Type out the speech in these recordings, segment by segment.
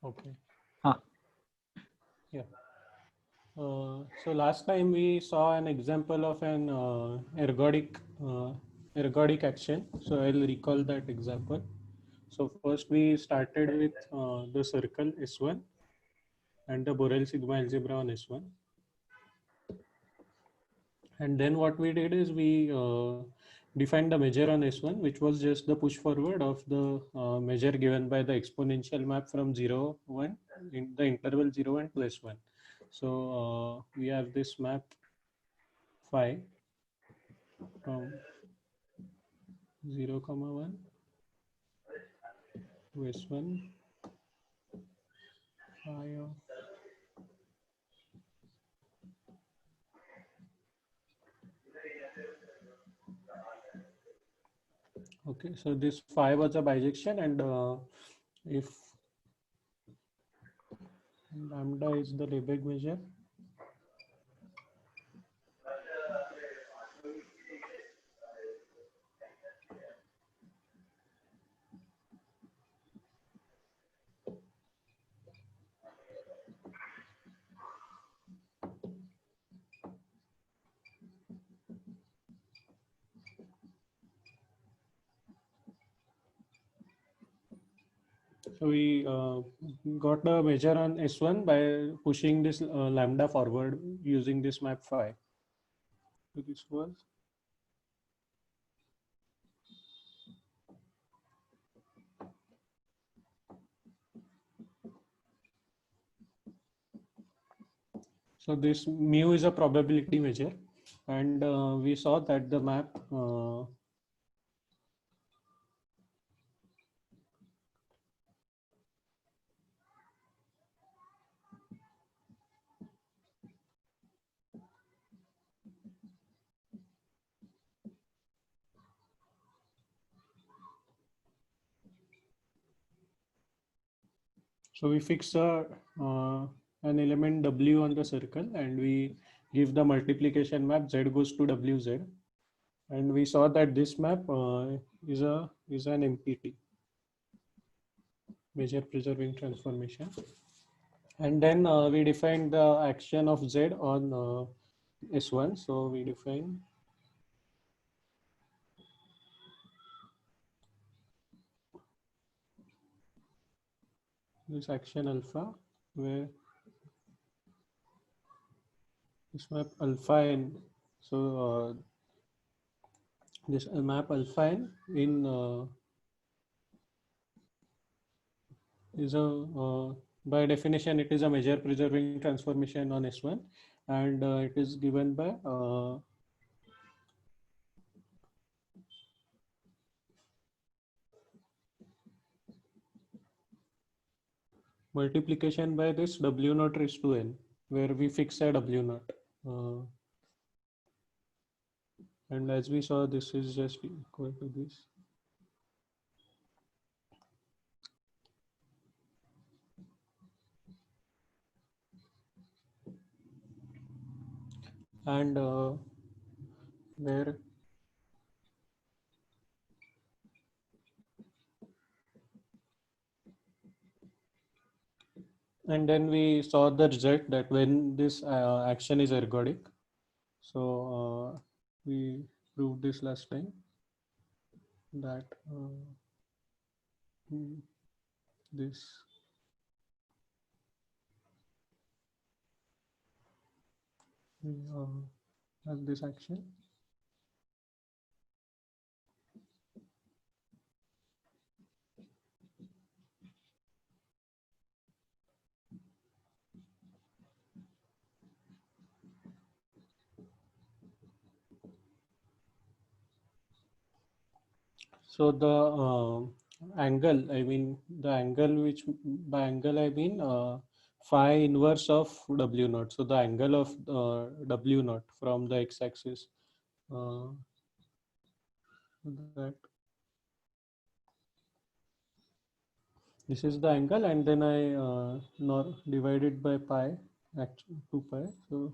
Okay. Huh. Yeah. So last time we saw an example of an ergodic action. So I'll recall that example. So first we started with the circle S1 and the Borel sigma algebra on S1. And then what we did is we defined the measure on S1, which was just the push forward of the measure given by the exponential map from 0, 1 in the interval 0, 1 to S1. So we have this map phi from 0, comma 1 to S1 phi of okay. So this phi was a bijection, and if lambda is the Lebesgue measure, so we got the measure on S1 by pushing this lambda forward using this map phi. So this was so this mu is a probability measure, and we saw that the map so we fix an element W on the circle, and we give the multiplication map Z goes to WZ, and we saw that this map is an MPT, measure preserving transformation. And then we defined the action of Z on S1. So we define this action alpha, where this map alpha n. So this map alpha n in is a by definition it is a measure preserving transformation on S1, and it is given by multiplication by this W naught raised to n, where we fix a W naught. And as we saw, this is just equal to this. And where and then we saw the result that when this action is ergodic. So we proved this last time that this has this action. So the angle, I mean the angle which by angle I mean phi inverse of W naught. So the angle of W naught from the x-axis. That this is the angle, and then I nor divided by pi, actually 2 pi. So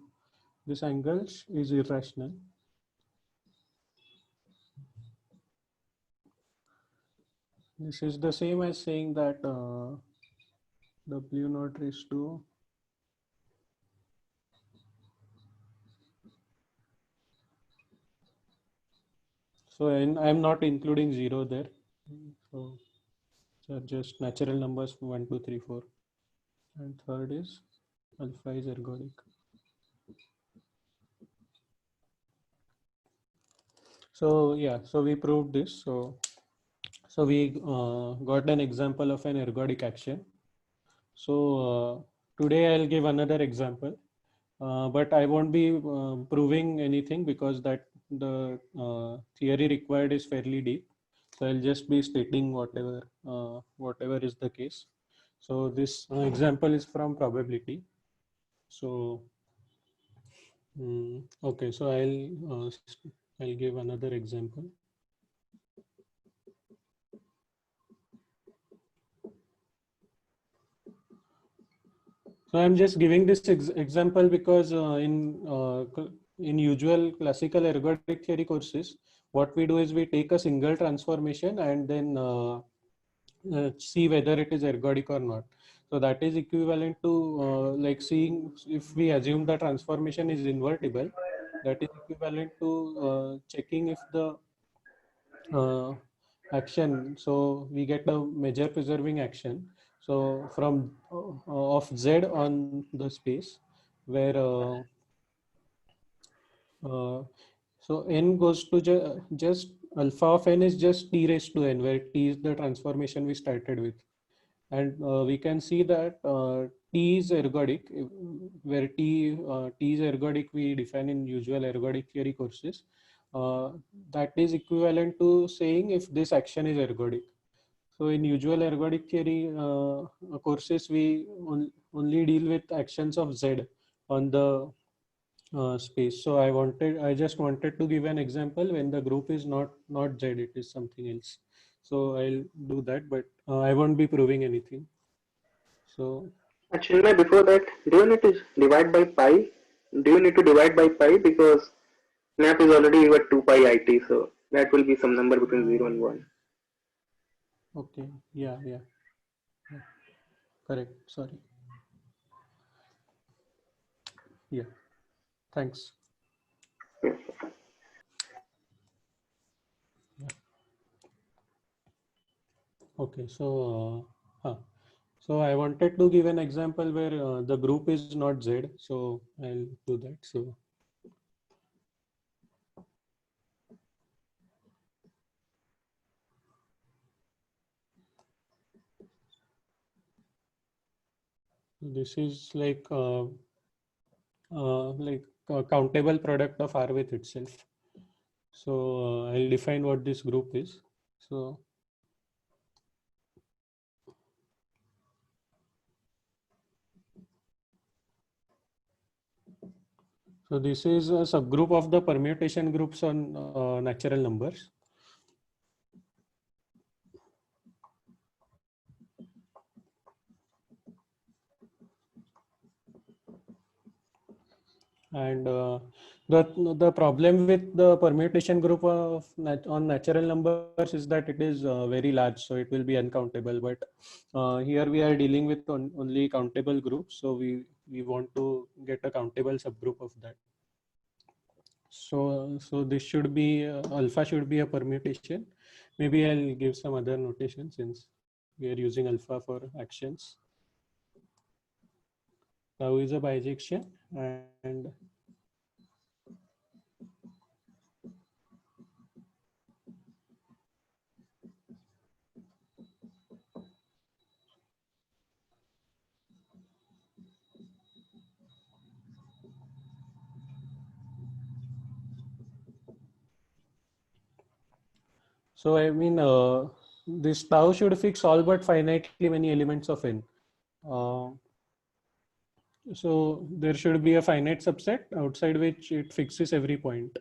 this angle is irrational. This is the same as saying that W naught raised to, so I'm not including 0 there. So, just natural numbers 1, 2, 3, 4. And third is alpha is ergodic. So yeah, so we proved this. So we got an example of an ergodic action. So today I'll give another example, but I won't be proving anything because that the theory required is fairly deep. So I'll just be stating whatever is the case. So this example is from probability. So okay, so I'll give another example. So I'm just giving this example because in usual classical ergodic theory courses, what we do is we take a single transformation and then see whether it is ergodic or not. So that is equivalent to like seeing if we assume the transformation is invertible, that is equivalent to checking if the uh, action, so we get a measure preserving action. So from of Z on the space where uh, so n goes to just alpha of n is just t raised to n, where t is the transformation we started with. And we can see that T is ergodic, where T is ergodic we define in usual ergodic theory courses. That is equivalent to saying if this action is ergodic. So in usual ergodic theory courses, we only deal with actions of Z on the space. So I just wanted to give an example when the group is not Z, it is something else. So I'll do that, but I won't be proving anything. So Chinmay, before that, do you need to divide by pi? Do you need to divide by pi because snap is already at 2 pi it, so that will be some number between 0 and 1. okay, yeah, correct. Sorry. Yeah, thanks. Yes. Yeah. Okay, so I wanted to give an example where the group is not Z. So I'll do that. So this is like a countable product of R with itself. So I'll define what this group is. So so this is a subgroup of the permutation groups on natural numbers. And the problem with the permutation group of on natural numbers is that it is very large, so it will be uncountable. But here we are dealing with only countable groups, so we want to get a countable subgroup of that. So this should be alpha should be a permutation. Maybe I'll give some other notation since we are using alpha for actions. Tau is a bijection, and so I mean, this tau should fix all but finitely many elements of n. Uh, so there should be a finite subset outside which it fixes every point.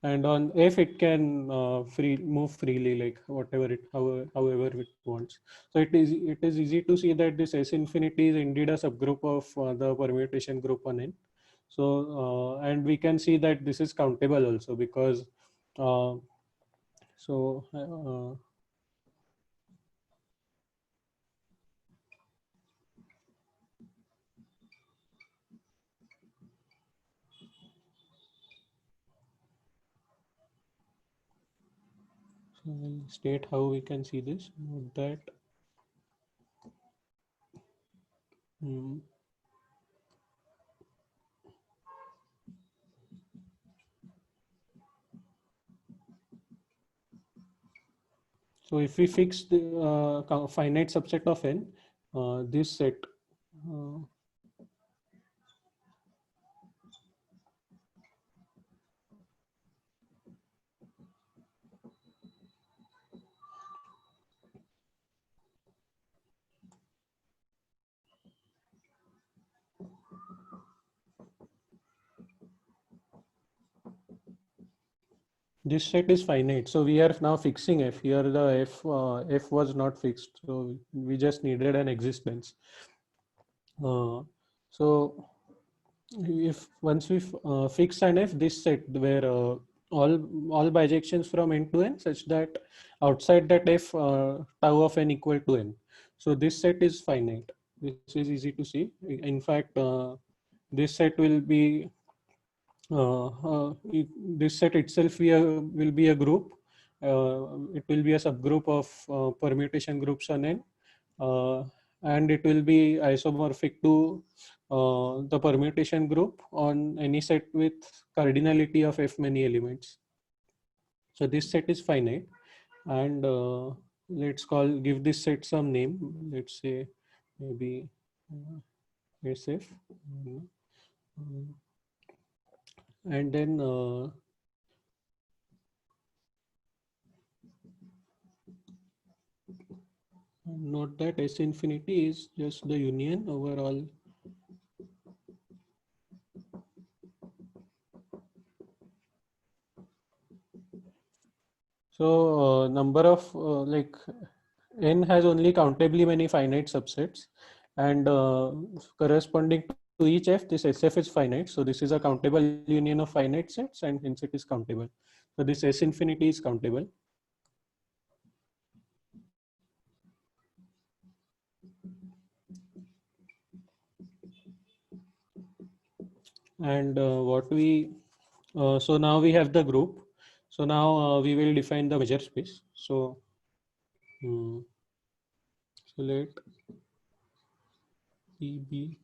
And on f it can move freely, like however it wants. So it is easy to see that this S infinity is indeed a subgroup of the permutation group on n. So and we can see that this is countable also because uh, so So I'll state how we can see this. Note that mm, so if we fix the finite subset of n, this set uh, this set is finite. So we are now fixing f. Here the f was not fixed. So we just needed an existence. So if once we fix an f, this set where all bijections from n to n such that outside that f tau of n equal to n. So this set is finite. This is easy to see. In fact, this set will be this set itself will be a group. It will be a subgroup of permutation groups on n, and it will be isomorphic to the permutation group on any set with cardinality of f many elements. So this set is finite, and let's give this set some name. Let's say maybe SF, and then note that S infinity is just the union over all. So number of like n has only countably many finite subsets, and corresponding to each f, this SF is finite. So this is a countable union of finite sets, and hence it is countable. So this S infinity is countable. And so now we have the group. So now we will define the measure space. So so let P be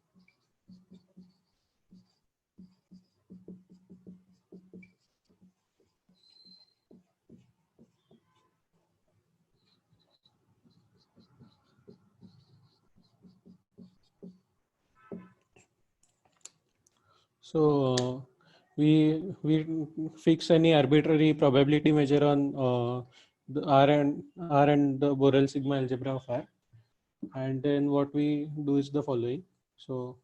so we fix any arbitrary probability measure on the R and the Borel sigma algebra of R, and then what we do is the following. So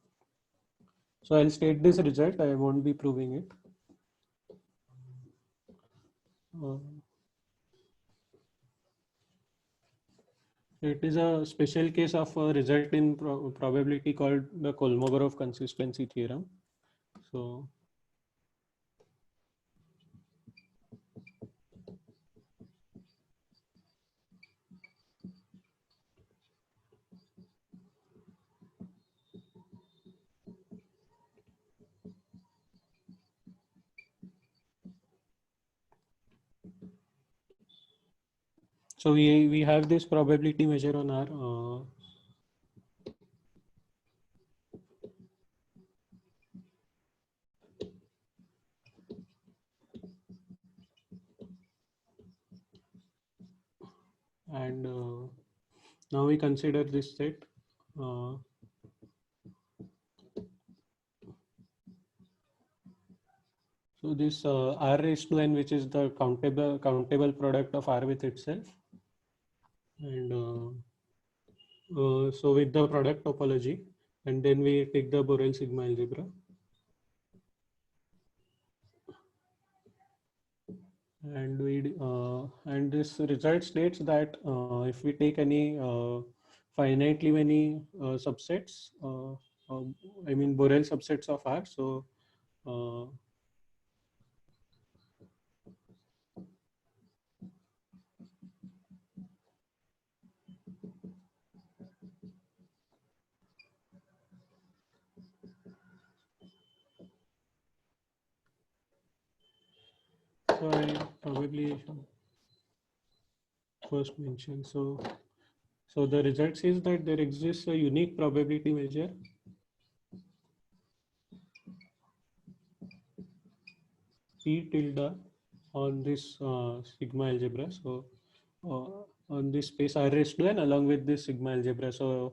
I'll state this result. I won't be proving it. Uh, it is a special case of a result in probability called the Kolmogorov consistency theorem. So so we have this probability measure on R. And now we consider this set. So this R raised to n, which is the countable product of R with itself, and so with the product topology, and then we take the Borel sigma algebra, and and this result states that if we take any finitely many subsets, I mean Borel subsets of R, so so I probably first mentioned. So the result says that there exists a unique probability measure P tilde on this sigma algebra. So on this space R raised to n along with this sigma algebra. So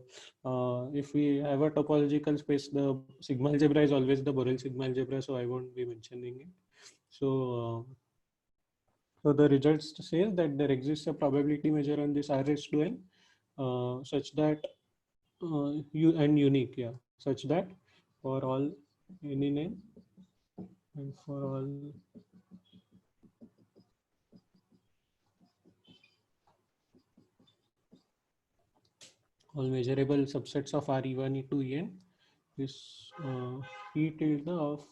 if we have a topological space, the sigma algebra is always the Borel sigma algebra. So I won't be mentioning it. So the results say that there exists a probability measure on this R raised to n such that unique, yeah, such that for all n in n and for all measurable subsets of R E1, E2, En, this P tilde of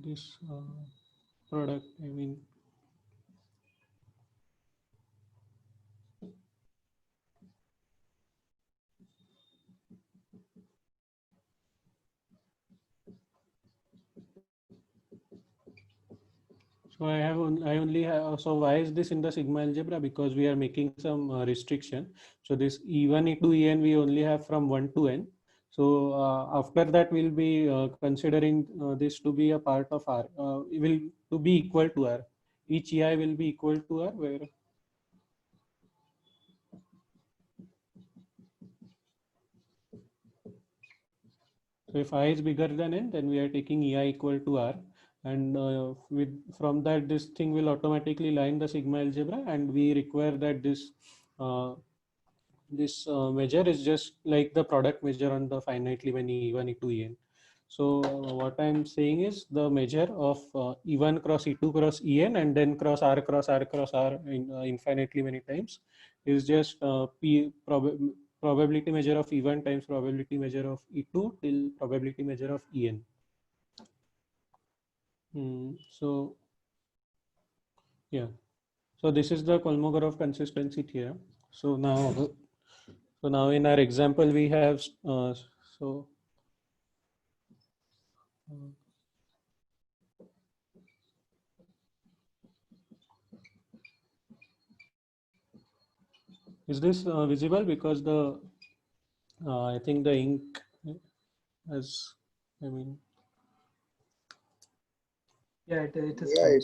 this product, I mean, so I only have, so why is this in the sigma algebra? Because we are making some restriction. So this E1, E2, En we only have from 1 to n. So after that we'll be considering this to be a part of R, will to be equal to R. Each EI will be equal to R, where so if I is bigger than n, then we are taking EI equal to R, and with from that this thing will automatically line the sigma algebra, and we require that uh, this measure is just like the product measure on the finitely many E1, E2, En. So what I'm saying is the measure of E1 cross E2 cross En and then cross R cross R cross R in, infinitely many times is just probability measure of E1 times probability measure of E2 till probability measure of En. So yeah, so this is the Kolmogorov consistency theorem. So now in our example we have so uh, is this visible? Because the I think the ink has, I mean, Yeah, it is. Yeah, Fine.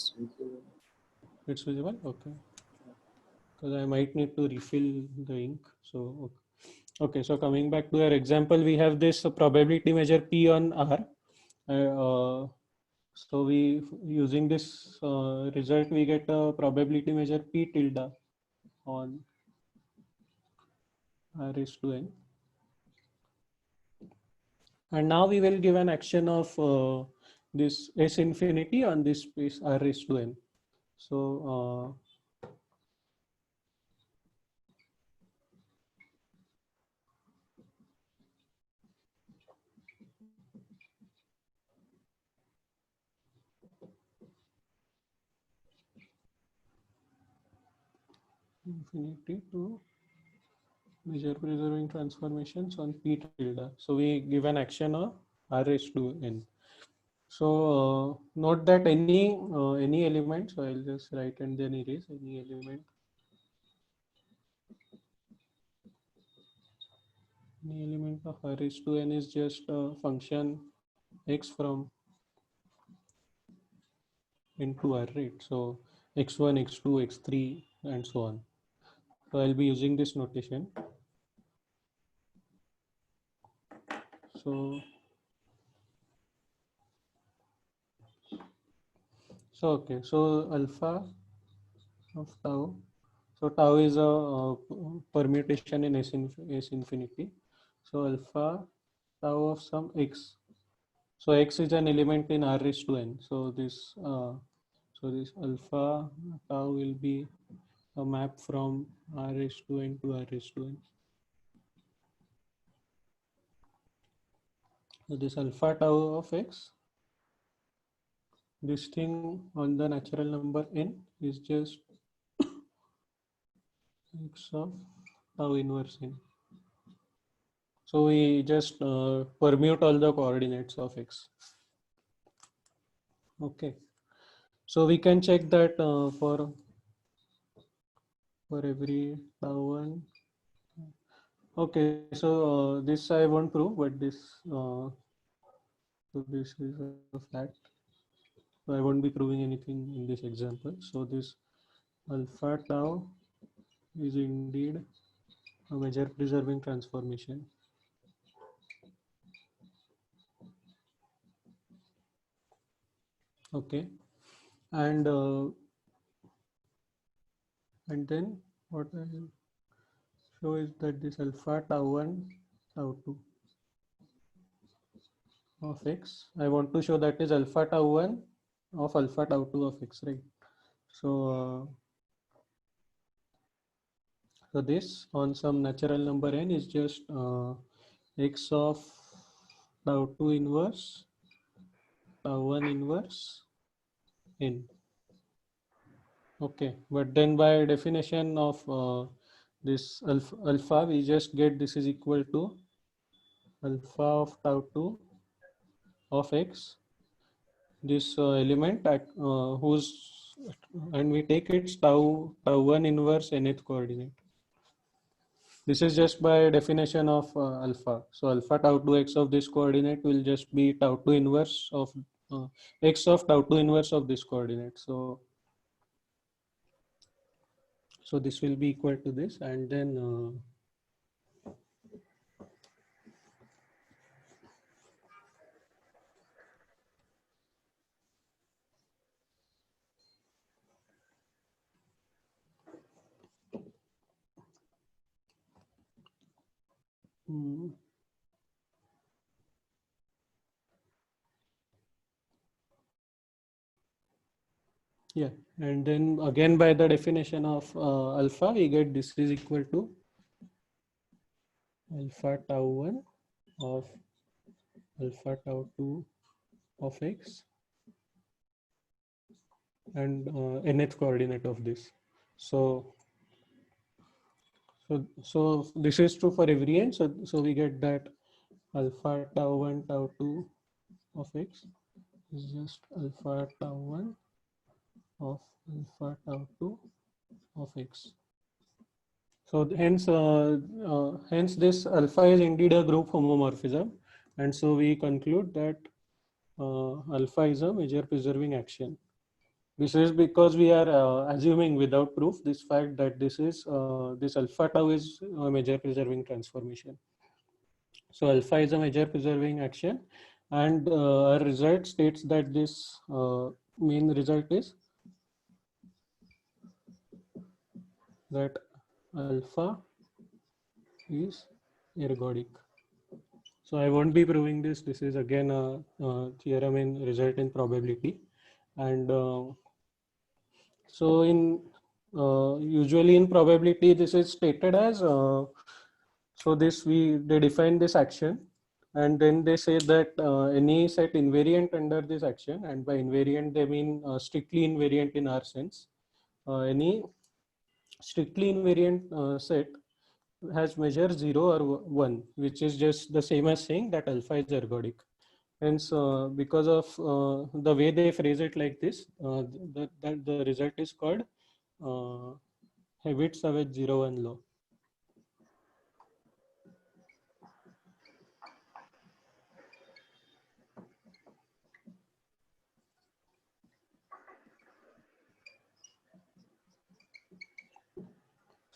it's visible. Okay, because I might need to refill the ink. So okay. So coming back to our example, we have this probability measure P on R. So we using this result, we get a probability measure P tilde on R raised to n. And now we will give an action of this S infinity on this space R raised to n. So infinity to measure preserving transformations on P tilde. So we give an action of R raised to n. So note that any element, so I'll just write and then erase any element. Any element of R raised to n is just a function x from n to R, right? So x1, x2, x3, and so on. So I'll be using this notation. So okay, so alpha of tau. So tau is a permutation in S infinity. So alpha tau of some x. So x is an element in R raised to n. So this alpha tau will be a map from R raised to n to R raised to n. So this alpha tau of x, this thing on the natural number n is just x of tau inverse n. So we just permute all the coordinates of x. Okay. So we can check that for every tau 1. Okay, so this I won't prove, but this so this is a fact. So I won't be proving anything in this example. So this alpha tau is indeed a measure preserving transformation. Okay, and then what I will show is that this alpha tau 1 tau 2 of x, I want to show that is alpha tau 1 of alpha tau 2 of x, right? So this on some natural number n is just x of tau 2 inverse tau 1 inverse n. Okay, but then by definition of this alpha, we just get this is equal to alpha of tau 2 of x, this element at whose, and we take its tau 1 inverse nth coordinate. This is just by definition of alpha. So alpha tau 2 x of this coordinate will just be tau 2 inverse of x of tau 2 inverse of this coordinate. So this will be equal to this, and then yeah, and then again by the definition of alpha, we get this is equal to alpha tau 1 of alpha tau 2 of x and nth coordinate of this. So this is true for every n. So we get that alpha tau 1 tau 2 of x is just alpha tau 1 of alpha tau 2 of x. So hence this alpha is indeed a group homomorphism, and so we conclude that alpha is a measure preserving action. This is because we are assuming without proof this fact that this alpha tau is a measure preserving transformation. So alpha is a measure preserving action, and our result states that this main result is that alpha is ergodic. So I won't be proving this. This is again a theorem in result in probability, and so in usually in probability this is stated as so they define this action, and then they say that any set invariant under this action, and by invariant they mean strictly invariant in our sense. Any strictly invariant set has measure 0 or 1, which is just the same as saying that alpha is ergodic. Hence, because of the way they phrase it like this, the result is called Hewitt-Savage 0-1 law.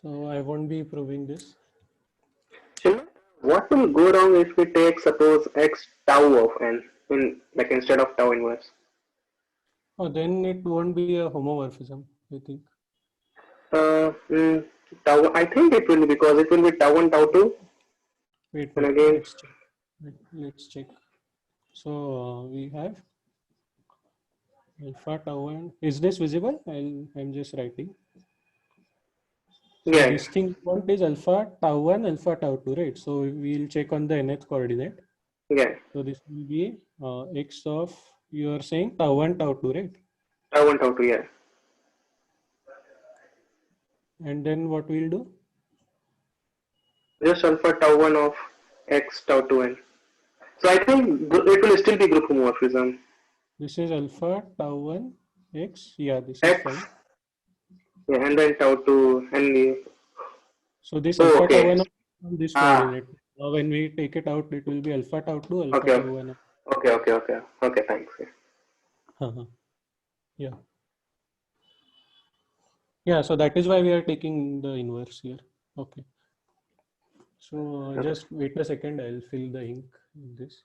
So I won't be proving this. Shimon, what will go wrong if we take suppose x tau of n instead of tau inverse? Oh, then it won't be a homomorphism, I think. Tau. I think it will be because it will be tau 1 tau 2. Wait, And again, let's check. Let's check. So we have alpha tau 1. Is this visible? I'm just writing. So yeah, this thing what is alpha tau 1, alpha tau 2, right? So we'll check on the nth coordinate. yeah, So this will be x of, you are saying tau 1, tau 2, right? tau 1 tau 2, yeah. And then what we'll do? Just alpha tau 1 of x tau 2 n. So I think it will still be group homomorphism. This is alpha tau 1 x. Yeah, this is X. fine. Yeah, and then tau 2 and the, So this oh, alpha tau okay. 1 on this Ah, coordinate. Now when we take it out, it will be alpha tau 2, alpha okay, tau 1. okay, thanks. Yeah. Uh-huh. Yeah. Yeah, so that is why we are taking the inverse here. Okay. So Okay. just wait a second, I'll fill the ink in this.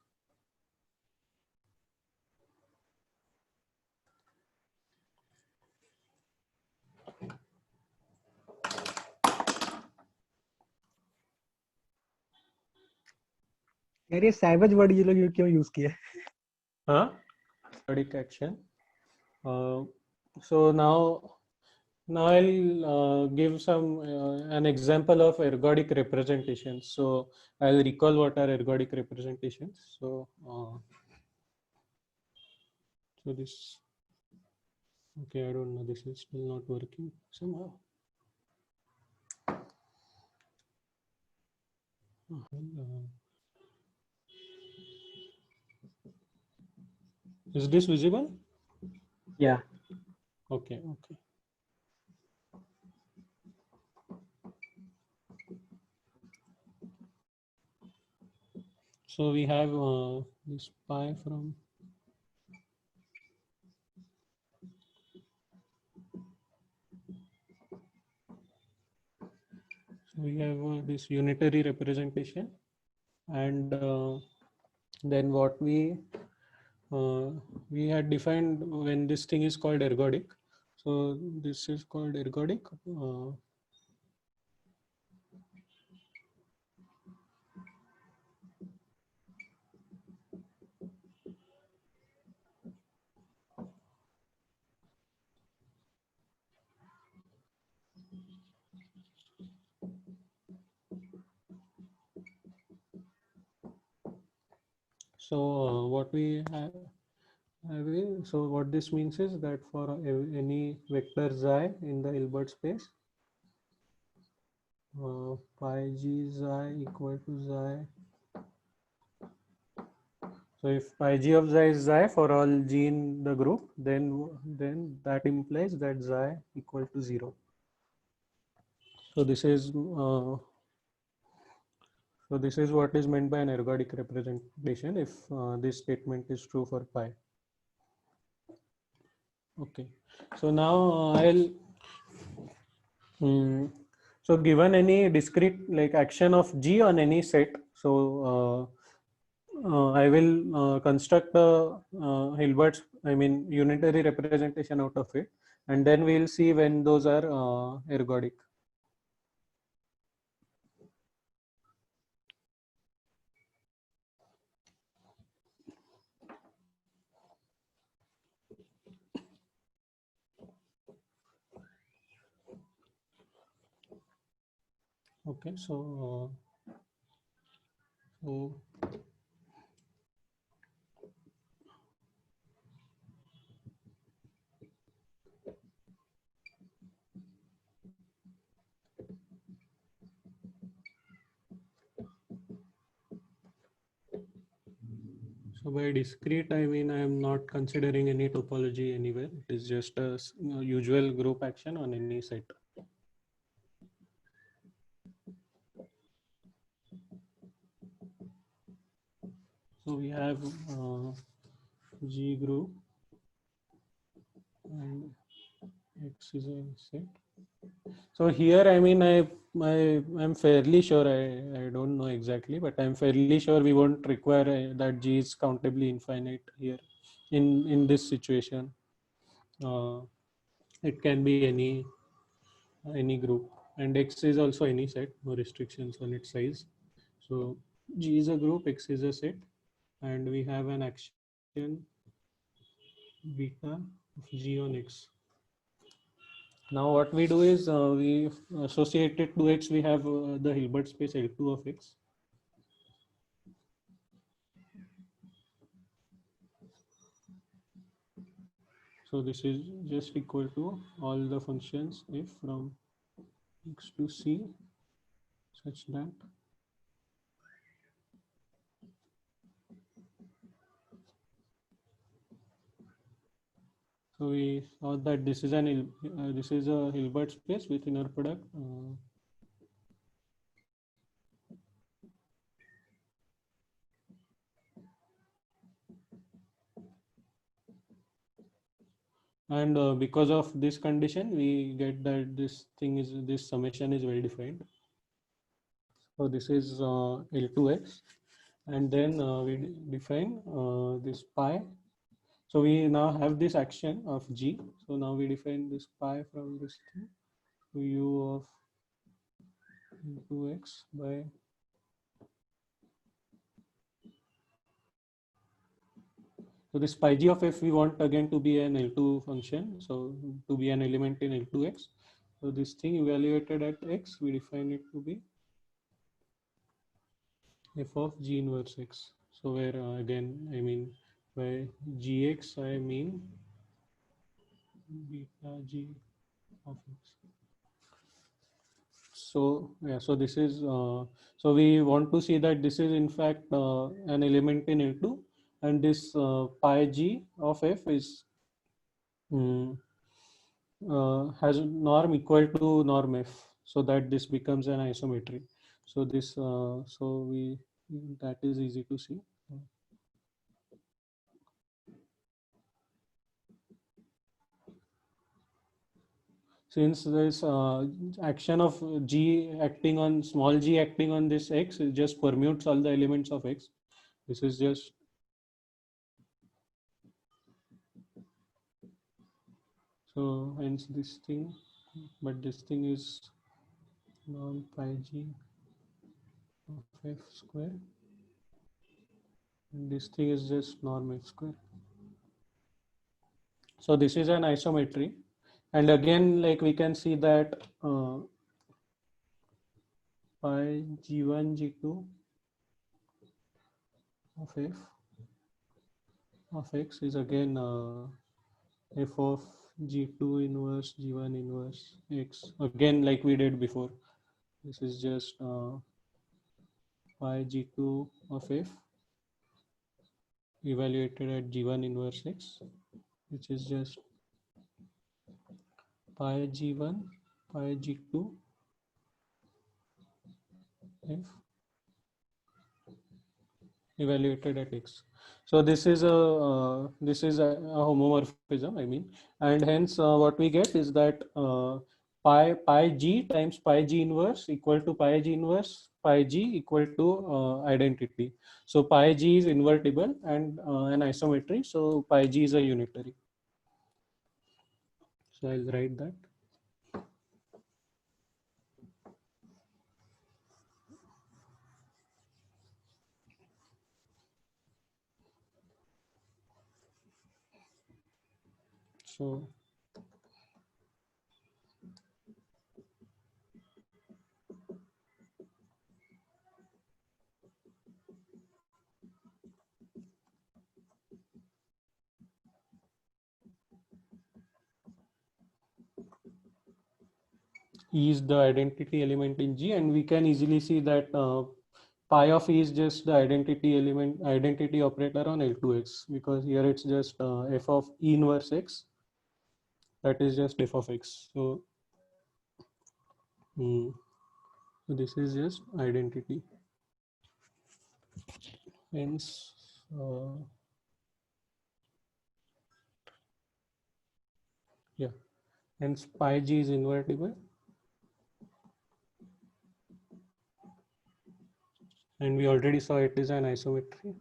यार ये savage word ये लोग क्यों use किया? Huh? Periodic action. So now I'll give some an example of ergodic representations. So I'll recall what are ergodic representations. So this, okay, I don't know, this is still not working somehow. Is this visible? Yeah. Okay. So we have this pi from, so we have this unitary representation, and then what we had defined when this thing is called ergodic. So this is called ergodic. So what we have so what this means is that for any vector xi in the Hilbert space, pi g xi equal to xi. So if pi g of xi is xi for all g in the group, then that implies that xi equal to 0. So this is what is meant by an ergodic representation if this statement is true for pi. Okay. So now so given any discrete like action of G on any set, so I will construct a Hilbert's, unitary representation out of it, and then we'll see when those are ergodic. Okay, so so by discrete, I mean I am not considering any topology anywhere. It is just a usual group action on any set. So we have G group and X is a set. So here, I mean, I'm fairly sure, I don't know exactly, but I'm fairly sure we won't require that G is countably infinite here in this situation. It can be any group, and X is also any set, no restrictions on its size. So G is a group, X is a set, and we have an action beta of G on X. Now what we do is we associated to X, we have the Hilbert space L2 of X. So this is just equal to all the functions f from X to C such that So we saw that this is this is a Hilbert space with inner product. And because of this condition, we get that this summation is well defined. So this is L2x, and then we define this pi. So we now have this action of G. So now we define this pi from this thing to U of L2x by so this pi g of f we want again to be an L2 function. So to be an element in L2x. So this thing evaluated at x, we define it to be f of g inverse x. So where again, I mean by gx, I mean beta g of x. So yeah, so this is so we want to see that this is in fact an element in L2, and this pi g of f is has norm equal to norm f, so that this becomes an isometry. So this so we that is easy to see. Since this action of g acting on small g acting on this x, it just permutes all the elements of x. This is just so hence this thing, but this thing is non pi g of f square, and this thing is just norm f square. So this is an isometry, and again, like we can see that pi g1 g2 of f of x is again f of g2 inverse g1 inverse x, again like we did before. This is just pi g2 of f evaluated at g1 inverse x, which is just pi g1 pi g2 f evaluated at x. So this is a homomorphism, I mean, and hence what we get is that pi g times pi g inverse equal to pi g inverse pi g equal to identity. So pi g is invertible and an isometry. So pi g is a unitary. So I'll write that. So E is the identity element in G, and we can easily see that pi of E is just the identity operator on L2x, because here it's just f of E inverse x, that is just f of x. So, so this is just identity. Hence, yeah, hence pi g is invertible, and we already saw it is an isometry.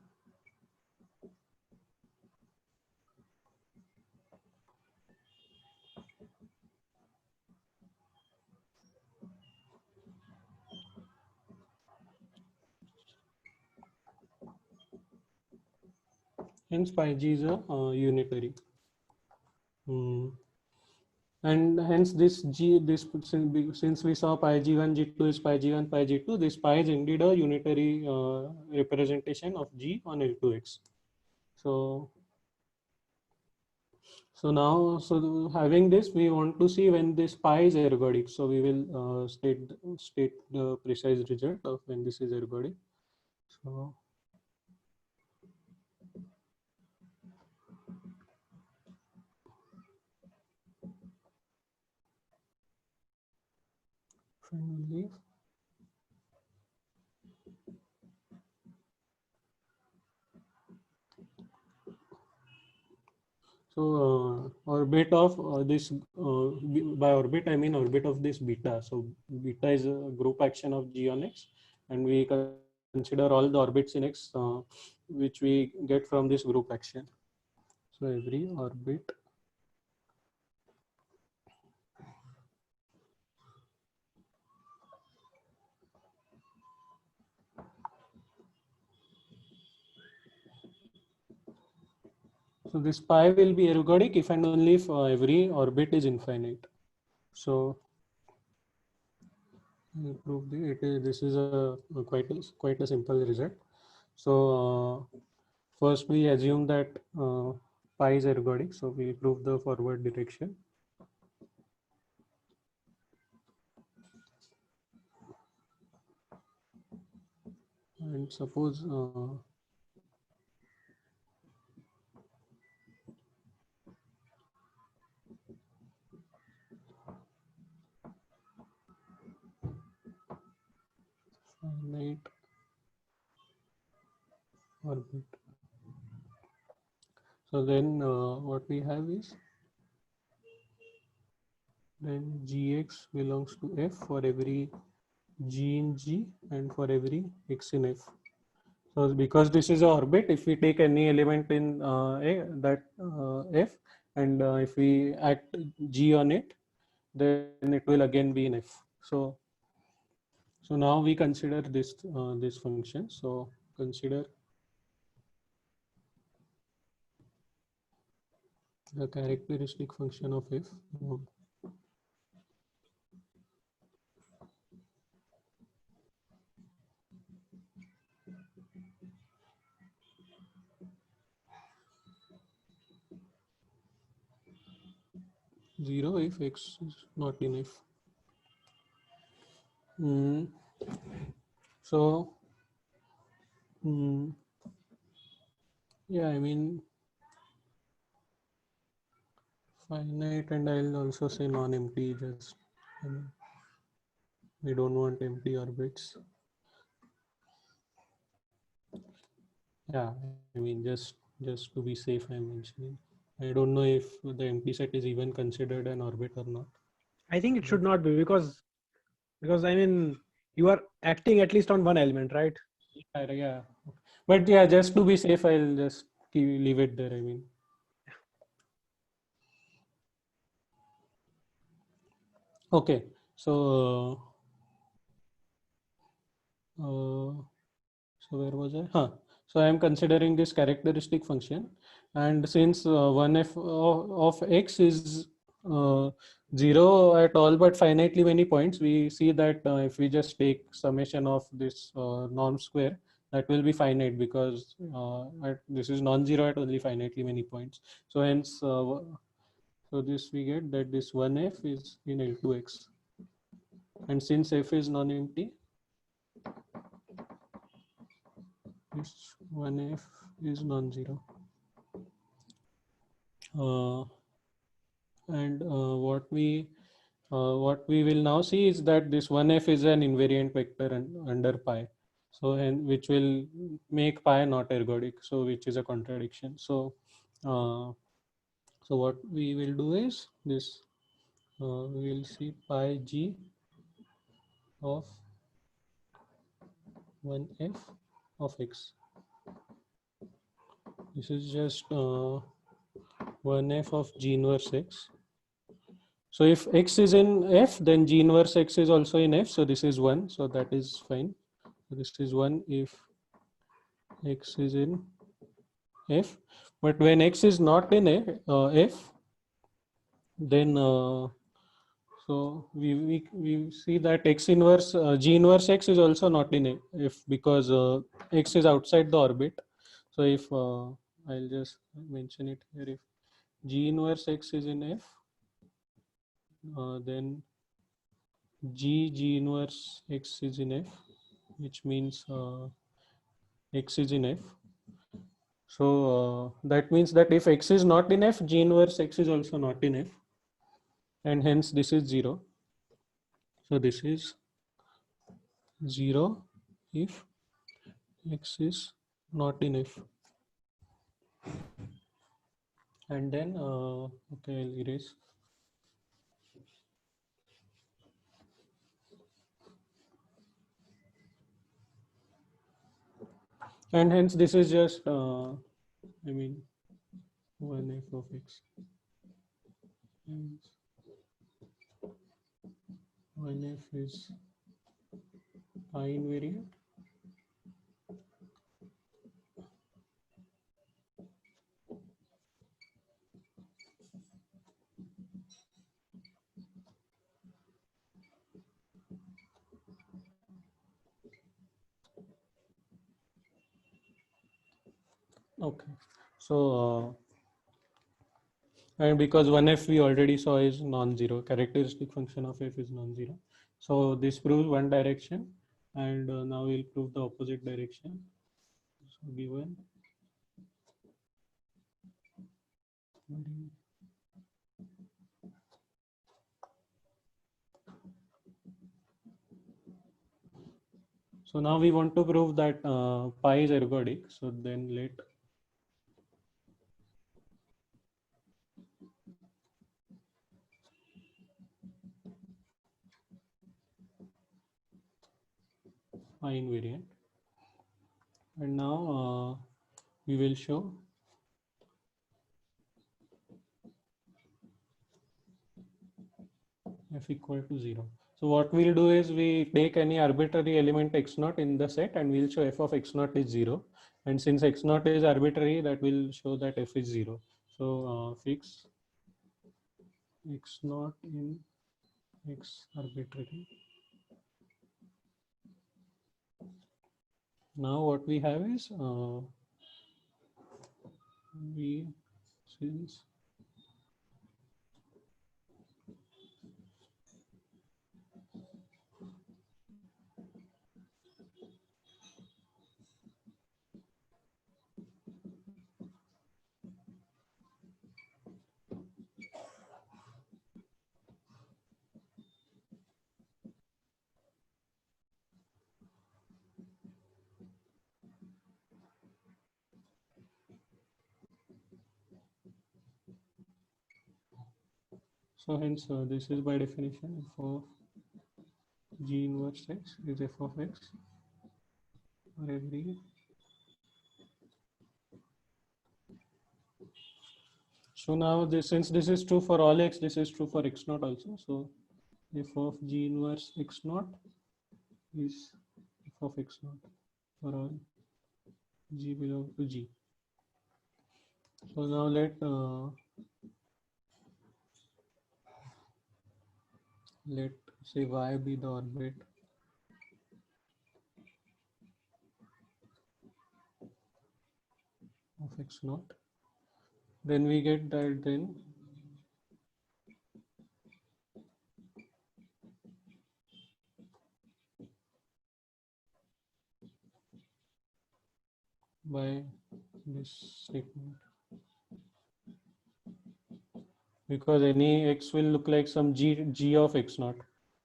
Hence pi g is a unitary. And hence this G, this since we saw pi g1 g2 is pi g1 pi g2, this pi is indeed a unitary representation of G on L2x. So now, so having this, we want to see when this pi is ergodic. So we will state the precise result of when this is ergodic. So Finally. So orbit of this, by orbit I mean orbit of this beta. So beta is a group action of G on X, and we consider all the orbits in X which we get from this group action. So every orbit so this pi will be ergodic if and only if every orbit is infinite. So we prove this is quite a simple result. So first we assume that pi is ergodic, so we prove the forward direction. And suppose finite orbit. So then what we have is then Gx belongs to F for every G in G and for every X in F. So because this is an orbit, if we take any element in F, and if we act G on it, then it will again be in F. So now we consider this this function. So consider the characteristic function of F. 0 if X is not in F. So yeah, I mean finite, and I'll also say non-empty. Just we don't want empty orbits. Yeah, I mean just to be safe, I'm mentioning. I don't know if the empty set is even considered an orbit or not. I think it should not be because I mean you are acting at least on one element, right? Yeah, but yeah, just to be safe, I'll just leave it there. I mean, okay, so so where was I? So I am considering this characteristic function, and since 1f of x is 0 at all but finitely many points, we see that if we just take summation of this norm square, that will be finite because this is non-zero at only finitely many points. So hence, so this we get that this 1f is in L2x, and since f is non-empty, this 1f is non-zero. And what we will now see is that this 1f is an invariant vector under pi, so and which will make pi not ergodic, so which is a contradiction. So so what we will do is this, we will see pi g of 1f of x. This is just 1f of g inverse x. So if x is in F, then G inverse x is also in F. So this is 1. So that is fine. So this is 1 if x is in F. But when x is not in F, then so we see that x inverse G inverse x is also not in F because x is outside the orbit. So if I'll just mention it here, if G inverse x is in F, then G inverse x is in F, which means x is in F. So that means that if x is not in F, G inverse x is also not in F, and hence this is 0. So this is 0 if x is not in F. And then, okay, I'll erase. And hence this is just, I mean, 1f of x. Hence 1f is pi invariant. Okay, so and because 1f we already saw is non-zero, characteristic function of f is non-zero. So this proves one direction, and now we'll prove the opposite direction. So given so now we want to prove that pi is ergodic. So then let pi invariant, and now we will show f equal to 0. So what we'll do is we take any arbitrary element x naught in the set and we'll show f of x naught is 0. And since x naught is arbitrary, that will show that f is 0. So fix x naught in x arbitrary. Now what we have is we since so hence this is by definition f of g inverse x is f of x for every. So now this, since this is true for all x, this is true for x naught also. So f of g inverse x naught is f of x naught for all g belong to g. So now let say y be the orbit of x naught. Then we get that then by this statement, because any x will look like some g of x naught,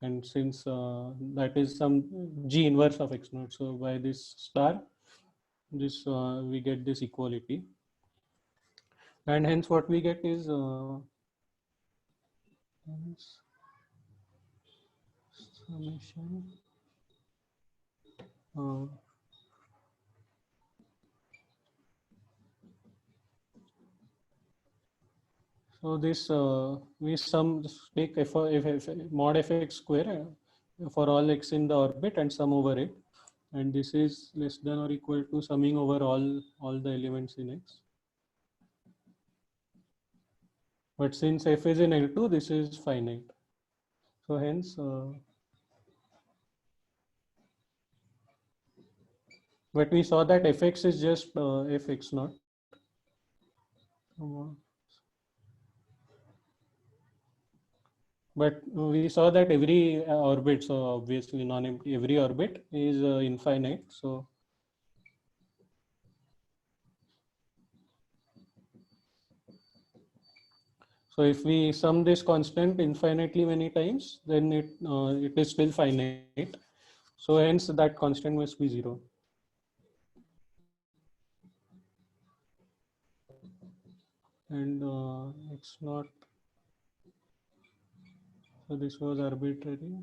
and since that is some g inverse of x naught, so by this star, this we get this equality, and hence what we get is summation so this we take f mod fx square for all x in the orbit and sum over it, and this is less than or equal to summing over all the elements in x. But since f is in L2, this is finite. So hence, but we saw that fx is just fx naught. But we saw that every orbit, so obviously non-empty, every orbit is infinite. So So if we sum this constant infinitely many times, then it is still finite. So hence that constant must be 0. And it's not, so this was arbitrary.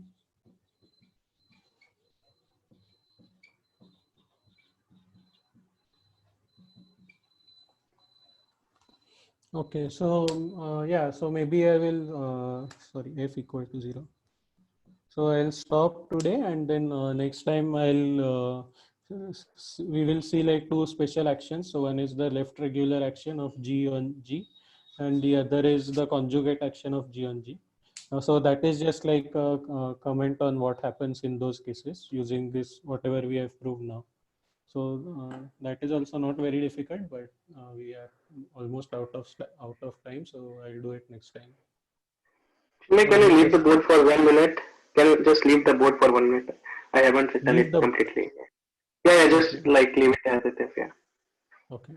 Okay, so yeah, so maybe I will, sorry, f equal to 0. So I'll stop today, and then next time we will see like two special actions. So one is the left regular action of G on G, and the other is the conjugate action of G on G. So that is just like a comment on what happens in those cases using this, whatever we have proved now. So that is also not very difficult, but we are almost out of time. So I'll do it next time. Can Any you leave the question? board for 1 minute? Can you just leave the board for 1 minute? I haven't written Leave it the, completely. Yeah, just okay, like leave it as it is. Yeah. okay.